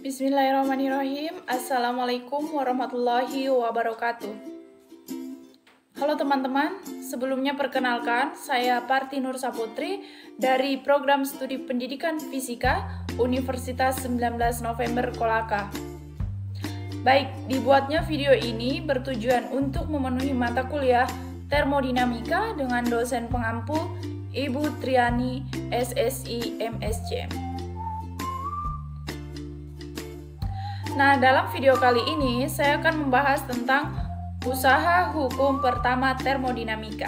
Bismillahirrahmanirrahim. Assalamualaikum warahmatullahi wabarakatuh. Halo teman-teman, sebelumnya perkenalkan, saya Parti Nur Saputri dari Program Studi Pendidikan Fisika Universitas 19 November Kolaka. Baik, dibuatnya video ini bertujuan untuk memenuhi mata kuliah termodinamika dengan dosen pengampu Ibu Triani SSI MSc. Nah, dalam video kali ini saya akan membahas tentang usaha hukum pertama termodinamika.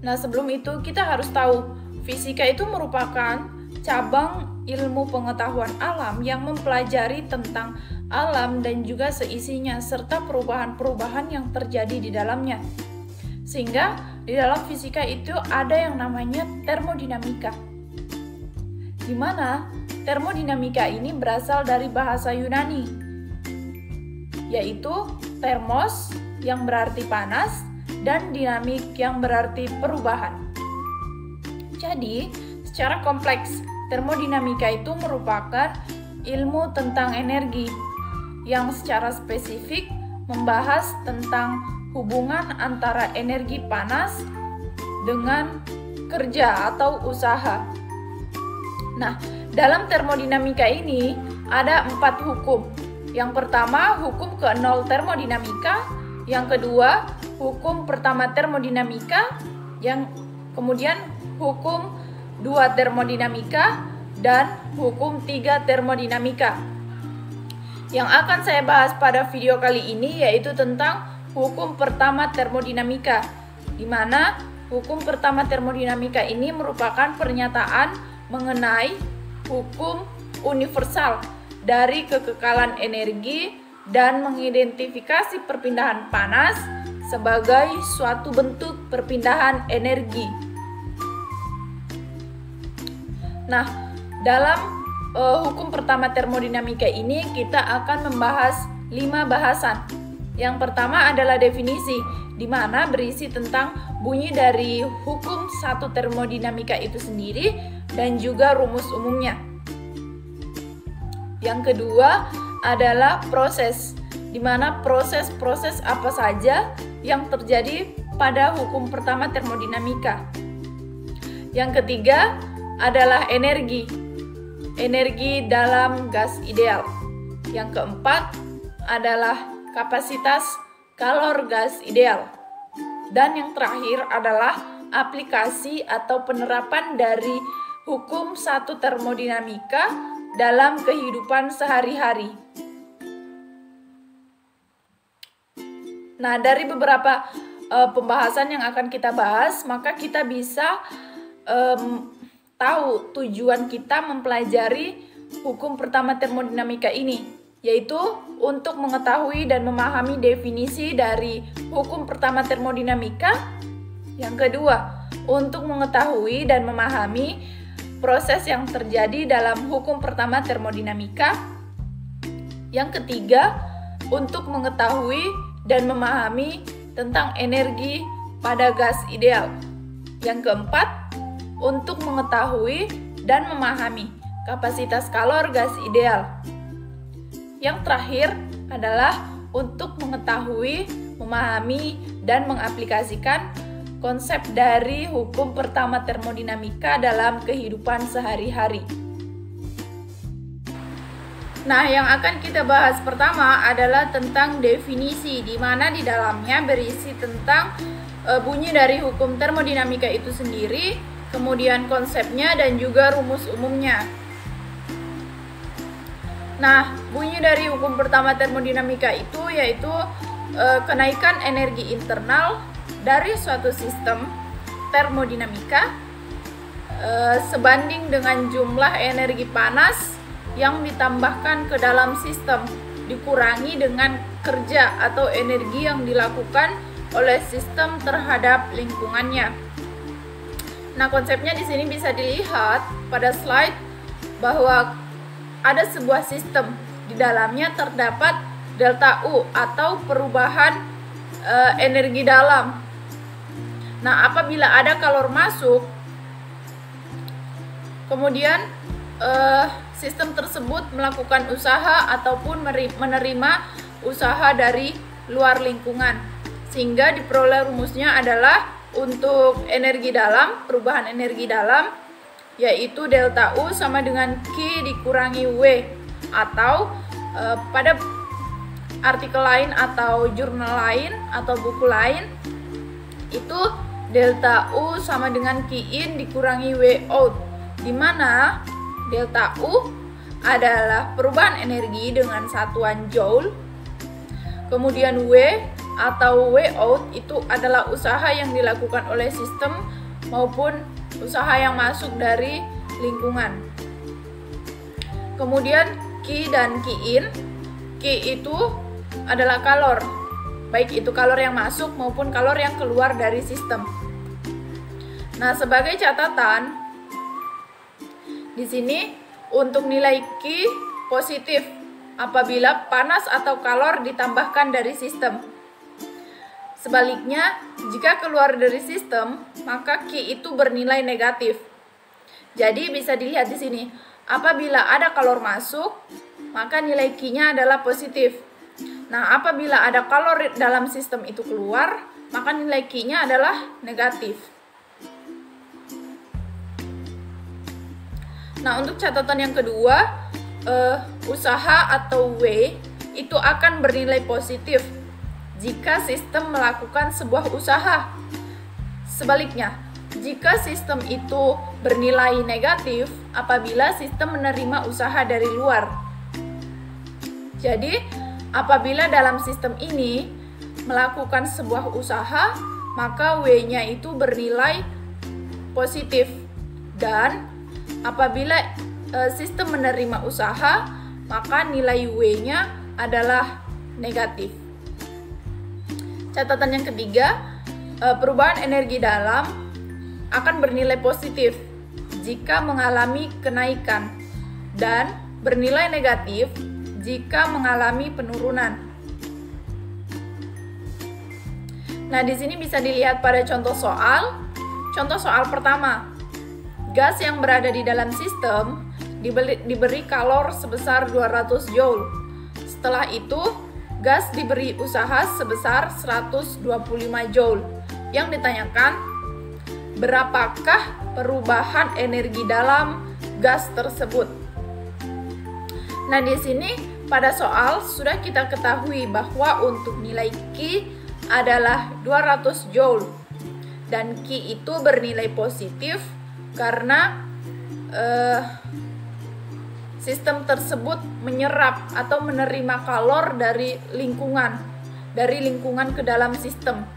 Nah, sebelum itu kita harus tahu, fisika itu merupakan cabang ilmu pengetahuan alam yang mempelajari tentang alam dan juga seisinya serta perubahan-perubahan yang terjadi di dalamnya. Sehingga di dalam fisika itu ada yang namanya termodinamika, di mana termodinamika ini berasal dari bahasa Yunani, yaitu termos yang berarti panas dan dinamik yang berarti perubahan. Jadi, secara kompleks, termodinamika itu merupakan ilmu tentang energi yang secara spesifik membahas tentang hubungan antara energi panas dengan kerja atau usaha. Nah, dalam termodinamika ini ada 4 hukum. Yang pertama, hukum ke-0 termodinamika. Yang kedua, hukum pertama termodinamika. Yang kemudian hukum 2 termodinamika dan hukum 3 termodinamika. Yang akan saya bahas pada video kali ini yaitu tentang hukum pertama termodinamika, di mana hukum pertama termodinamika ini merupakan pernyataan mengenai hukum universal dari kekekalan energi dan mengidentifikasi perpindahan panas sebagai suatu bentuk perpindahan energi. Nah, dalam hukum pertama termodinamika ini kita akan membahas 5 bahasan. Yang pertama adalah definisi, di mana berisi tentang bunyi dari hukum 1 termodinamika itu sendiri dan juga rumus umumnya. Yang kedua adalah proses, di mana proses-proses apa saja yang terjadi pada hukum pertama termodinamika. Yang ketiga adalah energi dalam gas ideal. Yang keempat adalah kapasitas kalor gas ideal. Dan yang terakhir adalah aplikasi atau penerapan dari hukum 1 termodinamika dalam kehidupan sehari-hari. Nah, dari beberapa pembahasan yang akan kita bahas, maka kita bisa tahu tujuan kita mempelajari hukum pertama termodinamika ini, yaitu untuk mengetahui dan memahami definisi dari hukum pertama termodinamika. Yang kedua, untuk mengetahui dan memahami proses yang terjadi dalam hukum pertama termodinamika. Yang ketiga, untuk mengetahui dan memahami tentang energi pada gas ideal. Yang keempat, untuk mengetahui dan memahami kapasitas kalor gas ideal. Yang terakhir adalah untuk mengetahui, memahami, dan mengaplikasikan konsep dari hukum pertama termodinamika dalam kehidupan sehari-hari. Nah, yang akan kita bahas pertama adalah tentang definisi, di mana di dalamnya berisi tentang bunyi dari hukum termodinamika itu sendiri, kemudian konsepnya dan juga rumus umumnya. Nah, bunyi dari hukum pertama termodinamika itu yaitu kenaikan energi internal dari suatu sistem termodinamika sebanding dengan jumlah energi panas yang ditambahkan ke dalam sistem dikurangi dengan kerja atau energi yang dilakukan oleh sistem terhadap lingkungannya. Nah, konsepnya di sini bisa dilihat pada slide bahwa ada sebuah sistem, di dalamnya terdapat delta U atau perubahan energi dalam. Nah, apabila ada kalor masuk, kemudian sistem tersebut melakukan usaha ataupun menerima usaha dari luar lingkungan, sehingga diperoleh rumusnya adalah untuk energi dalam, perubahan energi dalam, yaitu delta U sama dengan Q dikurangi W, atau pada artikel lain atau jurnal lain atau buku lain itu delta U sama dengan Q in dikurangi W out, di mana delta U adalah perubahan energi dengan satuan joule, kemudian W atau W out itu adalah usaha yang dilakukan oleh sistem maupun usaha yang masuk dari lingkungan. Kemudian Q dan Q in, Q itu adalah kalor, baik itu kalor yang masuk maupun kalor yang keluar dari sistem. Nah, sebagai catatan di sini untuk nilai Q positif apabila panas atau kalor ditambahkan dari sistem. Sebaliknya, jika keluar dari sistem, maka Q itu bernilai negatif. Jadi bisa dilihat di sini, apabila ada kalor masuk, maka nilai Q-nya adalah positif. Nah, apabila ada kalor dalam sistem itu keluar, maka nilai Q-nya adalah negatif. Nah, untuk catatan yang kedua, usaha atau W itu akan bernilai positif jika sistem melakukan sebuah usaha. Sebaliknya, jika sistem itu bernilai negatif apabila sistem menerima usaha dari luar. Jadi, apabila dalam sistem ini melakukan sebuah usaha, maka W-nya itu bernilai positif. Dan apabila sistem menerima usaha, maka nilai W-nya adalah negatif. Catatan yang ketiga, perubahan energi dalam akan bernilai positif jika mengalami kenaikan dan bernilai negatif jika mengalami penurunan. Nah, di sini bisa dilihat pada contoh soal. Contoh soal pertama, gas yang berada di dalam sistem diberi kalor sebesar 200 joule. Setelah itu, gas diberi usaha sebesar 125 joule. Yang ditanyakan, berapakah perubahan energi dalam gas tersebut? Nah, di sini pada soal sudah kita ketahui bahwa untuk nilai Q adalah 200 joule. Dan Q itu bernilai positif karena sistem tersebut menyerap atau menerima kalor dari lingkungan ke dalam sistem.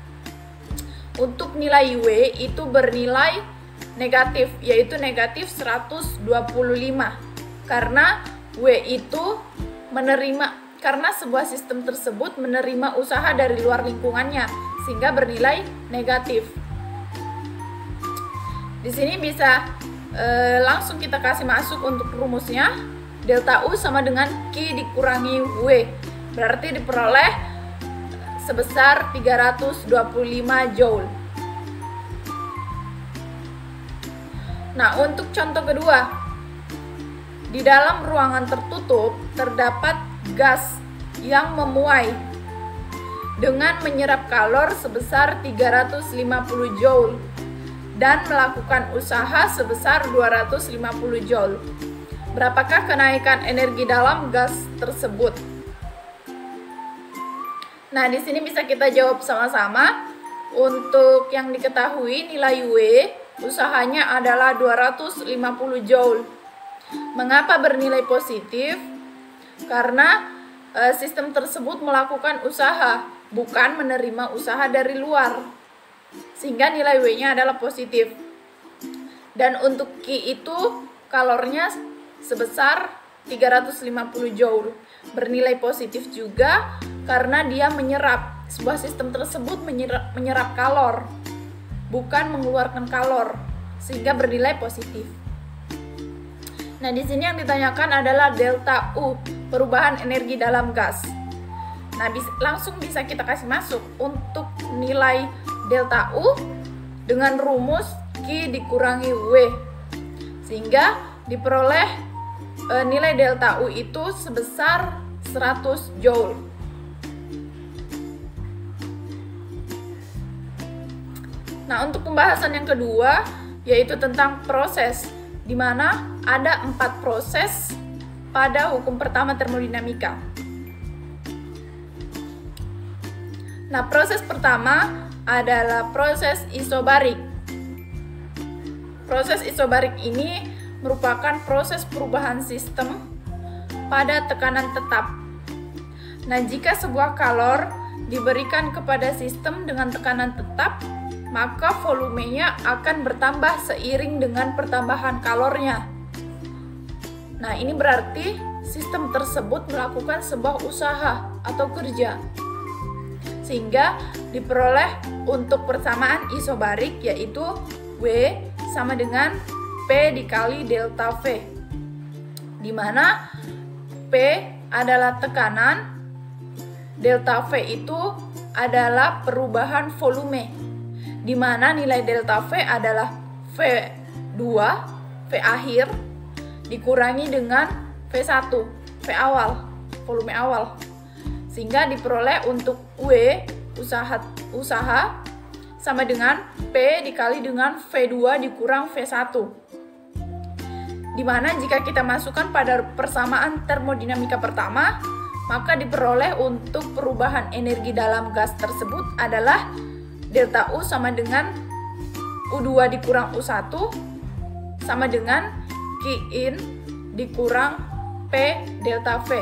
Untuk nilai W itu bernilai negatif, yaitu negatif 125, karena W itu karena sebuah sistem tersebut menerima usaha dari luar lingkungannya, sehingga bernilai negatif. Di sini bisa langsung kita kasih masuk untuk rumusnya. Delta U sama dengan Q dikurangi W, berarti diperoleh sebesar 325 joule. Nah, untuk contoh kedua, di dalam ruangan tertutup terdapat gas yang memuai dengan menyerap kalor sebesar 350 joule dan melakukan usaha sebesar 250 joule. Berapakah kenaikan energi dalam gas tersebut? Nah, di sini bisa kita jawab sama-sama. Untuk yang diketahui nilai W usahanya adalah 250 joule. Mengapa bernilai positif? Karena sistem tersebut melakukan usaha, bukan menerima usaha dari luar, sehingga nilai W-nya adalah positif. Dan untuk Q itu kalornya sebesar 350 joule, bernilai positif juga karena dia menyerap. Sebuah sistem tersebut menyerap kalor, bukan mengeluarkan kalor, sehingga bernilai positif. Nah, di sini yang ditanyakan adalah delta U, perubahan energi dalam gas. Nah, langsung bisa kita kasih masuk untuk nilai delta U dengan rumus Q dikurangi W, sehingga diperoleh nilai delta U itu sebesar 100 Joule. Nah, untuk pembahasan yang kedua yaitu tentang proses, di mana ada 4 proses pada hukum pertama termodinamika. Nah, proses pertama adalah proses isobarik. Proses isobarik ini merupakan proses perubahan sistem pada tekanan tetap. Nah, jika sebuah kalor diberikan kepada sistem dengan tekanan tetap, maka volumenya akan bertambah seiring dengan pertambahan kalornya. Nah, ini berarti sistem tersebut melakukan sebuah usaha atau kerja, sehingga diperoleh untuk persamaan isobarik yaitu W sama dengan P dikali delta V, di mana P adalah tekanan, delta V itu adalah perubahan volume, di mana nilai delta V adalah V2, V akhir, dikurangi dengan V1, V awal, volume awal, sehingga diperoleh untuk W usaha sama dengan P dikali dengan V2 dikurang V1. Dimana jika kita masukkan pada persamaan termodinamika pertama, maka diperoleh untuk perubahan energi dalam gas tersebut adalah delta U sama dengan U2 dikurang U1 sama dengan Q-in dikurang P delta V.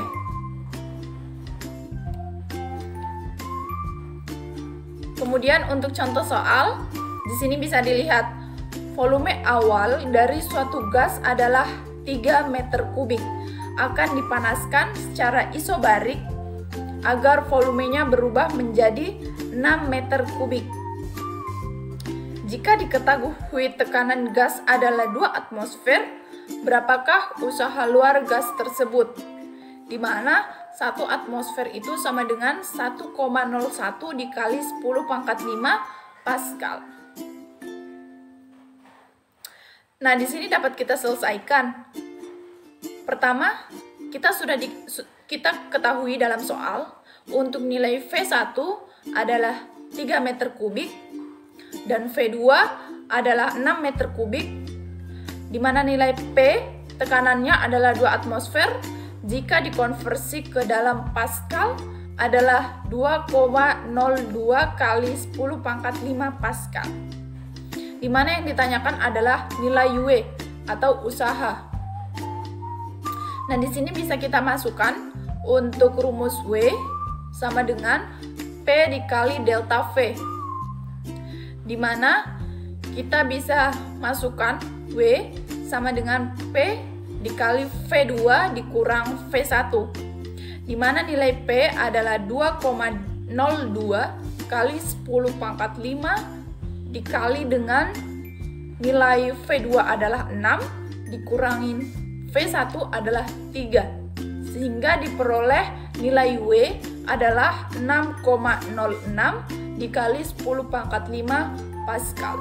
Kemudian untuk contoh soal, di sini bisa dilihat volume awal dari suatu gas adalah 3 meter kubik, akan dipanaskan secara isobarik agar volumenya berubah menjadi 6 meter kubik. Jika diketahui tekanan gas adalah 2 atmosfer, berapakah usaha luar gas tersebut? Di mana 1 atmosfer itu sama dengan 1,01 dikali 10 pangkat 5 Pascal. Nah, di sini dapat kita selesaikan. Pertama, kita ketahui dalam soal untuk nilai V1 adalah 3 meter kubik dan V2 adalah 6 meter kubik, di mana nilai P tekanannya adalah 2 atmosfer. Jika dikonversi ke dalam Pascal adalah 2,02 kali 10 pangkat 5 Pascal. Di mana yang ditanyakan adalah nilai W atau usaha. Nah, di sini bisa kita masukkan untuk rumus W sama dengan P dikali delta V. Di mana kita bisa masukkan W sama dengan P dikali V2 dikurang V1, di mana nilai P adalah 2,02 kali 10 pangkat 5 dikali dengan nilai V2 adalah 6 dikurangin V1 adalah 3, sehingga diperoleh nilai W adalah 6,06 dikali 10 pangkat 5 Pascal.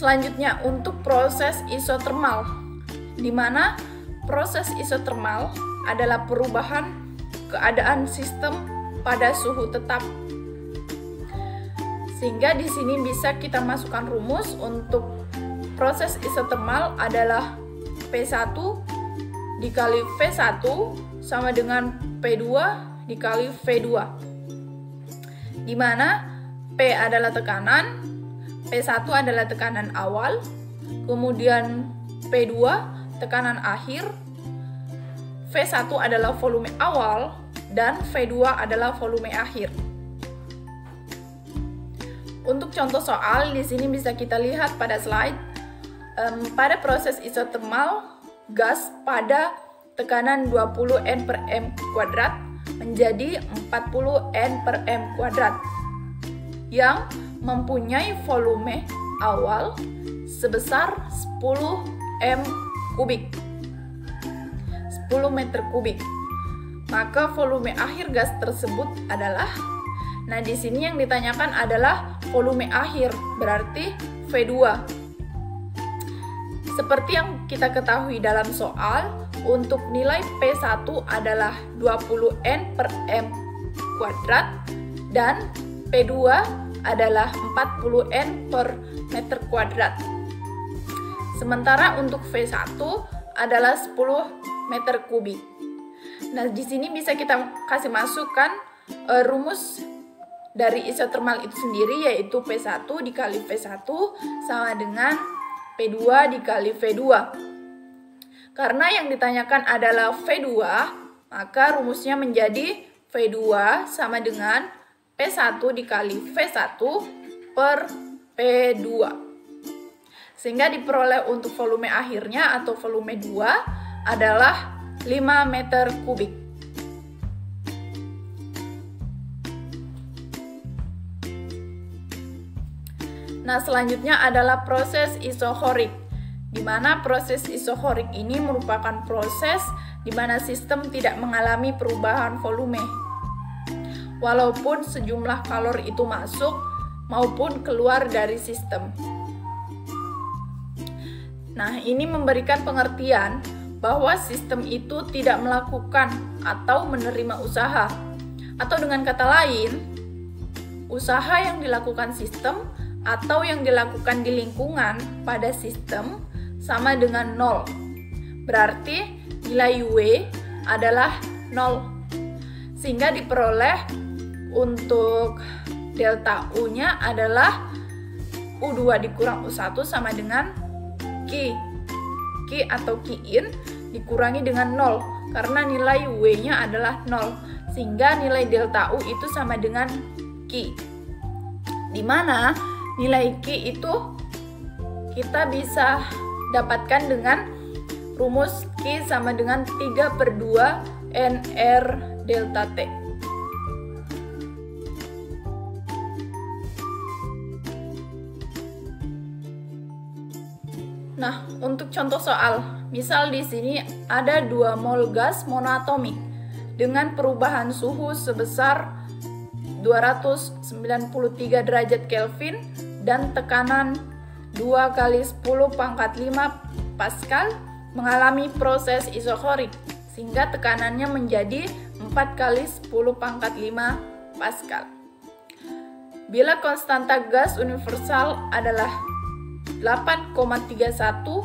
Selanjutnya untuk proses isotermal, di mana proses isotermal adalah perubahan keadaan sistem pada suhu tetap. Sehingga di sini bisa kita masukkan rumus untuk proses isotermal adalah P1 dikali V1 sama dengan P2 dikali V2. Di mana P adalah tekanan, P1 adalah tekanan awal, kemudian P2 tekanan akhir, V1 adalah volume awal, dan V2 adalah volume akhir. Untuk contoh soal, di sini bisa kita lihat pada slide, pada proses isotermal, gas pada tekanan 20 N per M kuadrat menjadi 40 N per M kuadrat, yang mempunyai volume awal sebesar 10 M kubik, 10 meter kubik. Maka volume akhir gas tersebut adalah, nah di sini yang ditanyakan adalah volume akhir, berarti V2. Seperti yang kita ketahui dalam soal, untuk nilai P1 adalah 20N per M kuadrat dan P2 adalah 40N per meter kuadrat. Sementara untuk V1 adalah 10 meter kubik. Nah, di sini bisa kita kasih masukkan rumus dari isotermal itu sendiri, yaitu P1 dikali V1 sama dengan P2 dikali V2. Karena yang ditanyakan adalah V2, maka rumusnya menjadi V2 sama dengan P1 dikali V1 per P2. Sehingga diperoleh untuk volume akhirnya atau volume 2 adalah 5 meter kubik. Nah, selanjutnya adalah proses isohorik, di mana proses isohorik ini merupakan proses di mana sistem tidak mengalami perubahan volume, walaupun sejumlah kalori itu masuk maupun keluar dari sistem. Nah, ini memberikan pengertian bahwa sistem itu tidak melakukan atau menerima usaha, atau dengan kata lain, usaha yang dilakukan sistem atau yang dilakukan di lingkungan pada sistem sama dengan 0. Berarti nilai W adalah 0. Sehingga diperoleh untuk delta U-nya adalah U2 dikurang U1 sama dengan Q atau Qin dikurangi dengan 0 karena nilai W-nya adalah 0. Sehingga nilai delta U itu sama dengan Q. Di mana nilai Q itu kita bisa dapatkan dengan rumus Q sama dengan 3/2 NR delta T. Nah, untuk contoh soal, misal di sini ada 2 mol gas monoatomik dengan perubahan suhu sebesar 293 derajat Kelvin dan tekanan 2 kali 10 pangkat 5 Pascal mengalami proses isohorik sehingga tekanannya menjadi 4 kali 10 pangkat 5 Pascal. Bila konstanta gas universal adalah 8,31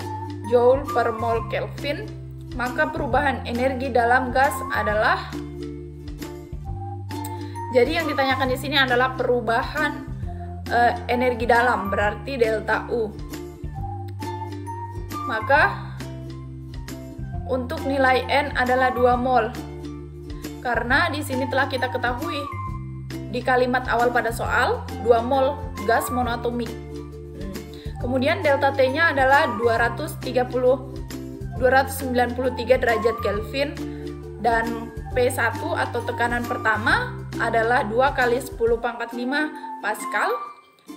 Joule per mol Kelvin, maka perubahan energi dalam gas adalah, jadi yang ditanyakan di sini adalah perubahan energi dalam, berarti delta U. Maka untuk nilai N adalah 2 mol. Karena di sini telah kita ketahui di kalimat awal pada soal 2 mol gas monoatomik. Kemudian delta T-nya adalah 293 derajat Kelvin dan P1 atau tekanan pertama adalah 2 kali 10 pangkat 5 Pascal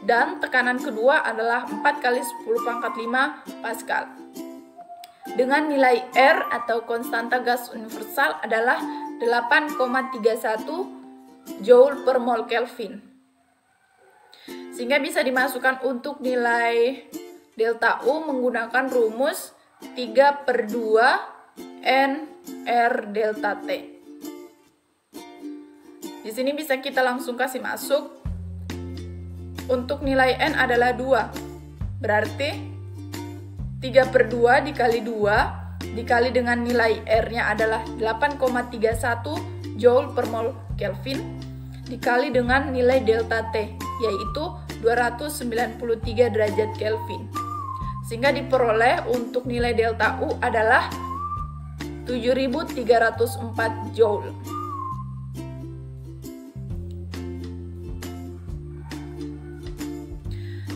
dan tekanan kedua adalah 4 kali 10 pangkat 5 Pascal. Dengan nilai R atau konstanta gas universal adalah 8,31 Joule per mol Kelvin. Sehingga bisa dimasukkan untuk nilai delta U menggunakan rumus 3/2 NR delta T. Di sini bisa kita langsung kasih masuk. Untuk nilai N adalah 2. Berarti 3/2 dikali 2 dikali dengan nilai R-nya adalah 8,31 Joule per mol Kelvin dikali dengan nilai delta T, yaitu 293 derajat Kelvin. Sehingga diperoleh untuk nilai delta U adalah 7304 Joule.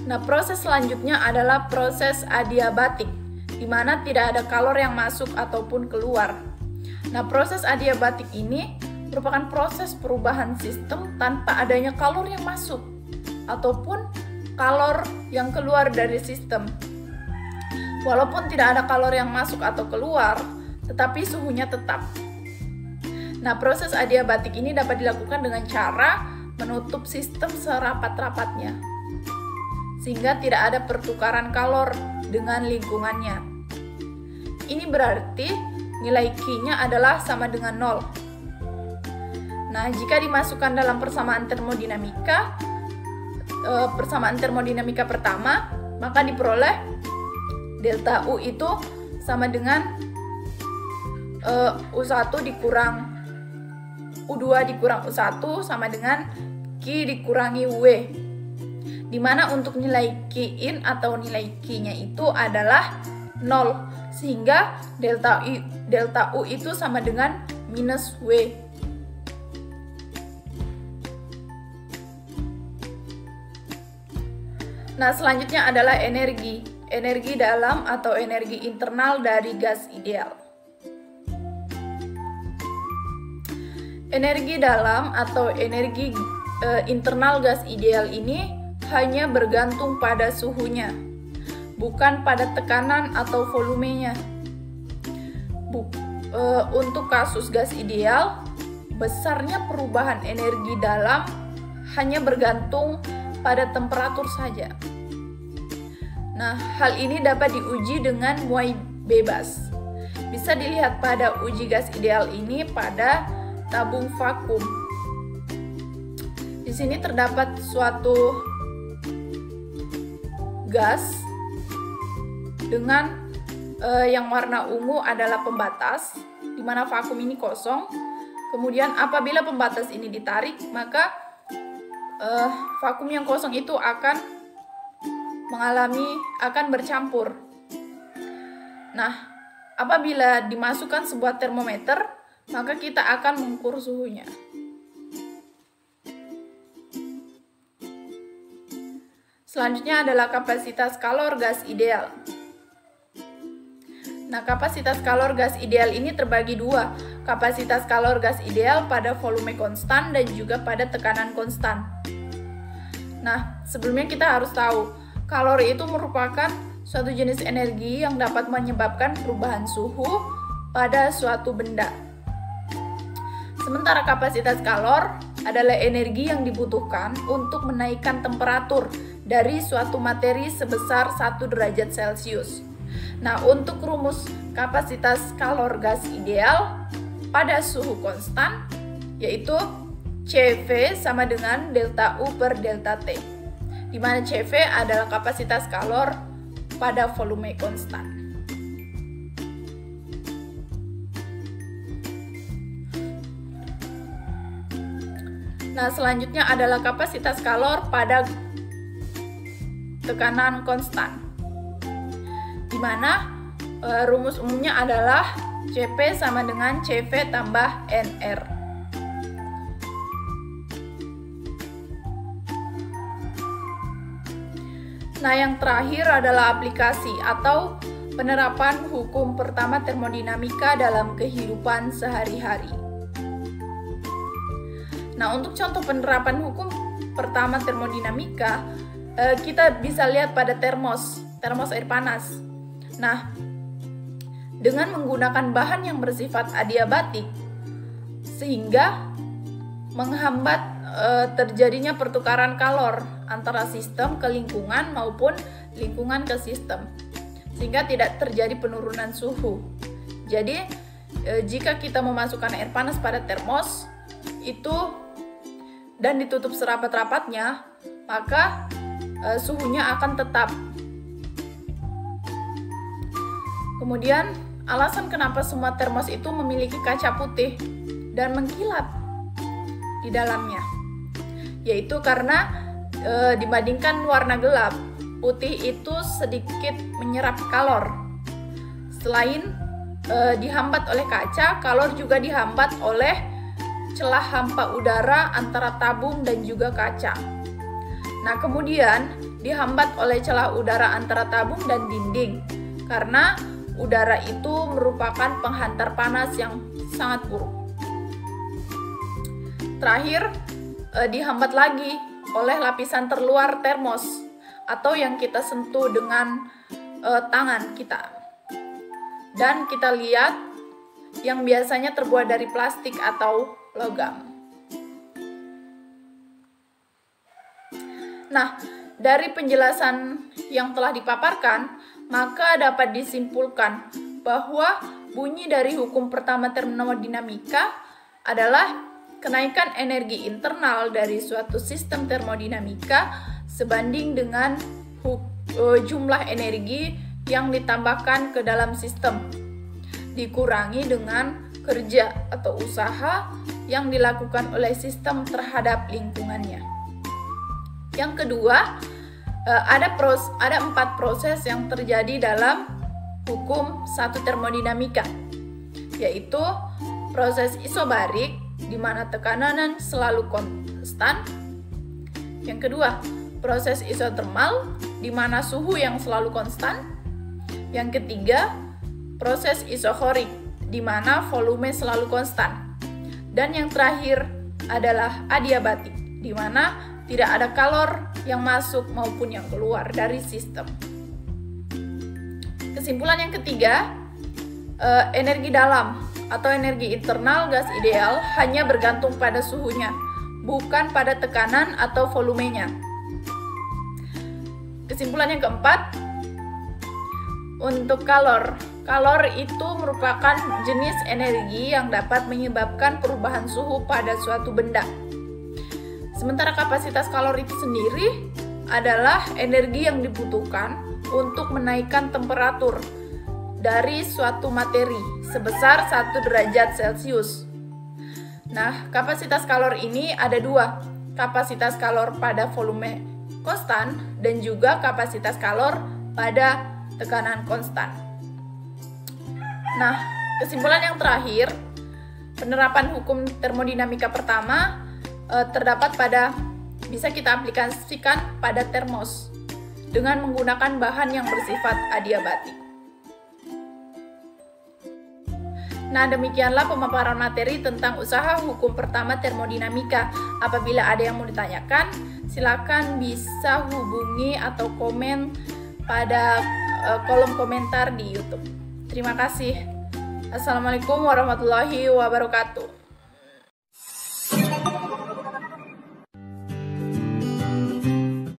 Nah, proses selanjutnya adalah proses adiabatik, di mana tidak ada kalor yang masuk ataupun keluar. Nah, proses adiabatik ini merupakan proses perubahan sistem tanpa adanya kalor yang masuk ataupun kalor yang keluar dari sistem. Walaupun tidak ada kalor yang masuk atau keluar, tetapi suhunya tetap. Nah, proses adiabatik ini dapat dilakukan dengan cara menutup sistem serapat-rapatnya, sehingga tidak ada pertukaran kalor dengan lingkungannya. Ini berarti nilai Q-nya adalah sama dengan 0. Nah, jika dimasukkan dalam persamaan termodinamika, pertama, maka diperoleh delta U itu sama dengan U1 dikurang U2 dikurang U1 sama dengan Q dikurangi W. Dimana untuk nilai Q in atau nilai Q-nya itu adalah 0. Sehingga delta U itu sama dengan minus W. Nah, selanjutnya adalah energi dalam atau energi internal dari gas ideal. Energi dalam atau energi internal gas ideal ini hanya bergantung pada suhunya, bukan pada tekanan atau volumenya. Untuk kasus gas ideal, besarnya perubahan energi dalam hanya bergantung pada temperatur saja. Nah, hal ini dapat diuji dengan muai bebas. Bisa dilihat pada uji gas ideal ini pada tabung vakum. Di sini terdapat suatu gas dengan yang warna ungu adalah pembatas, di mana vakum ini kosong. Kemudian apabila pembatas ini ditarik, maka vakum yang kosong itu akan bercampur. Nah, apabila dimasukkan sebuah termometer, maka kita akan mengukur suhunya. Selanjutnya adalah kapasitas kalor gas ideal. Nah, kapasitas kalor gas ideal ini terbagi dua. Kapasitas kalor gas ideal pada volume konstan dan juga pada tekanan konstan. Nah, sebelumnya kita harus tahu, kalor itu merupakan suatu jenis energi yang dapat menyebabkan perubahan suhu pada suatu benda. Sementara kapasitas kalor adalah energi yang dibutuhkan untuk menaikkan temperatur dari suatu materi sebesar 1 derajat Celcius. Nah, untuk rumus kapasitas kalor gas ideal pada suhu konstan, yaitu CV sama dengan delta U per delta T, di mana CV adalah kapasitas kalor pada volume konstan. Nah, selanjutnya adalah kapasitas kalor pada tekanan konstan, di mana rumus umumnya adalah CP sama dengan CV tambah NR. Nah, yang terakhir adalah aplikasi atau penerapan hukum pertama termodinamika dalam kehidupan sehari-hari. Nah, untuk contoh penerapan hukum pertama termodinamika, kita bisa lihat pada termos air panas. Nah, dengan menggunakan bahan yang bersifat adiabatik, sehingga menghambat terjadinya pertukaran kalor antara sistem ke lingkungan maupun lingkungan ke sistem, sehingga tidak terjadi penurunan suhu. Jadi, jika kita memasukkan air panas pada termos itu dan ditutup serapat-rapatnya, maka suhunya akan tetap. Kemudian, alasan kenapa semua termos itu memiliki kaca putih dan mengkilap di dalamnya, yaitu karena dibandingkan warna gelap, putih itu sedikit menyerap kalor. Selain dihambat oleh kaca, kalor juga dihambat oleh celah hampa udara antara tabung dan juga kaca. Nah, kemudian dihambat oleh celah udara antara tabung dan dinding, karena udara itu merupakan penghantar panas yang sangat buruk. Terakhir, dihambat lagi oleh lapisan terluar termos atau yang kita sentuh dengan tangan kita. Dan kita lihat yang biasanya terbuat dari plastik atau logam. Nah, dari penjelasan yang telah dipaparkan, maka dapat disimpulkan bahwa bunyi dari hukum pertama termodinamika adalah kenaikan energi internal dari suatu sistem termodinamika sebanding dengan jumlah energi yang ditambahkan ke dalam sistem, dikurangi dengan kerja atau usaha yang dilakukan oleh sistem terhadap lingkungannya. Yang kedua, ada 4 proses yang terjadi dalam hukum satu termodinamika, yaitu proses isobarik di mana tekanan selalu konstan. Yang kedua, proses isotermal di mana suhu yang selalu konstan. Yang ketiga, proses isohorik di mana volume selalu konstan. Dan yang terakhir adalah adiabatik di mana tidak ada kalor yang masuk maupun yang keluar dari sistem. Kesimpulan yang ketiga, energi dalam atau energi internal gas ideal hanya bergantung pada suhunya, bukan pada tekanan atau volumenya. Kesimpulan yang keempat, untuk kalor. Kalor itu merupakan jenis energi yang dapat menyebabkan perubahan suhu pada suatu benda. Sementara kapasitas kalor itu sendiri adalah energi yang dibutuhkan untuk menaikkan temperatur dari suatu materi sebesar 1 derajat Celcius. Nah, kapasitas kalor ini ada 2, kapasitas kalor pada volume konstan dan juga kapasitas kalor pada tekanan konstan. Nah, kesimpulan yang terakhir, penerapan hukum termodinamika pertama bisa kita aplikasikan pada termos dengan menggunakan bahan yang bersifat adiabatik. Nah, demikianlah pemaparan materi tentang usaha hukum pertama termodinamika. Apabila ada yang mau ditanyakan, silakan bisa hubungi atau komen pada kolom komentar di YouTube. Terima kasih. Assalamualaikum warahmatullahi wabarakatuh.